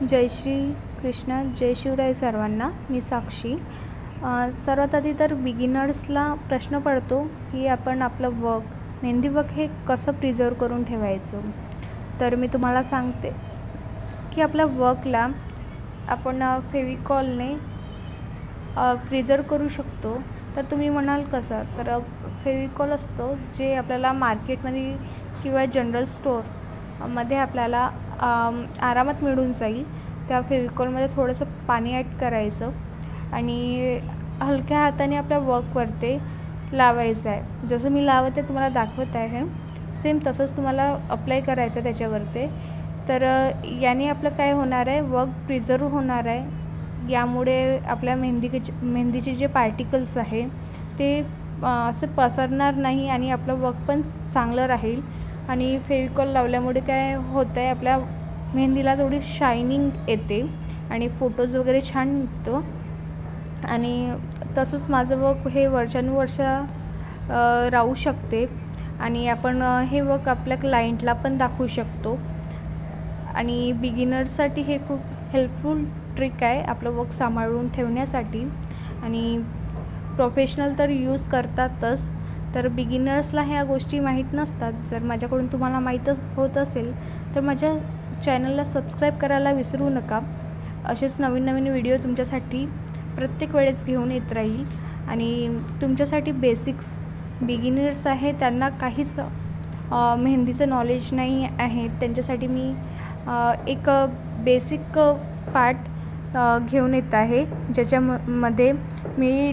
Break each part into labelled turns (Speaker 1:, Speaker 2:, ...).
Speaker 1: जय श्री कृष्ण, जय शिवराय सर्वांना. मी साक्षी. सर्वात आधी तर बिगिनर्सला प्रश्न पडतो की आपण आपलं मेहंदी वर्क हे कसं प्रिझर्व करून ठेवायचं. तर मी तुम्हाला सांगते की आपल्या वर्कला आपण फेविकॉलने प्रिझर्व करू शकतो. तर तुम्ही म्हणाल कसं, तर फेविकॉल असतो जे आपल्याला मार्केटमध्ये किंवा जनरल स्टोअरमध्ये आपल्याला आरामात मिळून जाईल. त्या फेविकॉलमध्ये थोडंसं पाणी ॲड करायचं आणि हलक्या हाताने आपल्या वर्कवरती लावायचं आहे. जसं मी लावते तुम्हाला दाखवत आहे, सेम तसंच तुम्हाला अप्लाय करायचं आहे त्याच्यावरती. तर याने आपलं काय होणार आहे, वर्क प्रिझर्व होणार आहे. यामुळे आपल्या मेहंदीचे जे पार्टिकल्स आहे ते असं पसरणार नाही आणि आपलं वर्क पण चांगलं राहील. आणि फेविकॉल लावल्यामुळे काय होतं आहे, आपल्या मेहंदीला थोडी शायनिंग येते आणि फोटोज वगैरे छान निघतो. आणि तसंच माझं वर्क हे वर्षानुवर्ष राहू शकते आणि आपण हे वर्क आपल्या क्लायंटला पण दाखवू शकतो. आणि बिगिनर्ससाठी हे खूप हेल्पफुल ट्रिक आहे आपलं वर्क सांभाळून ठेवण्यासाठी. आणि प्रोफेशनल तर यूज करतातच, तर बिगिनर्सला ह्या गोष्टी माहीत नसतात. जर माझ्याकडून तुम्हाला माहीत होत असेल तर माझ्या चॅनलला सबस्क्राईब करायला विसरू नका. असेच नवीन नवीन व्हिडिओ तुमच्यासाठी प्रत्येक वेळेस घेऊन येत राहील. आणि तुमच्यासाठी बेसिक्स बिगिनर्स आहे त्यांना काहीच मेहंदीचं नॉलेज नाही आहे, त्यांच्यासाठी मी एक बेसिक पार्ट घेऊन येत आहे, ज्याच्यामध्ये मी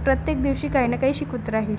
Speaker 1: प्रत्येक दिवशी काही ना काही शिकवत राहील.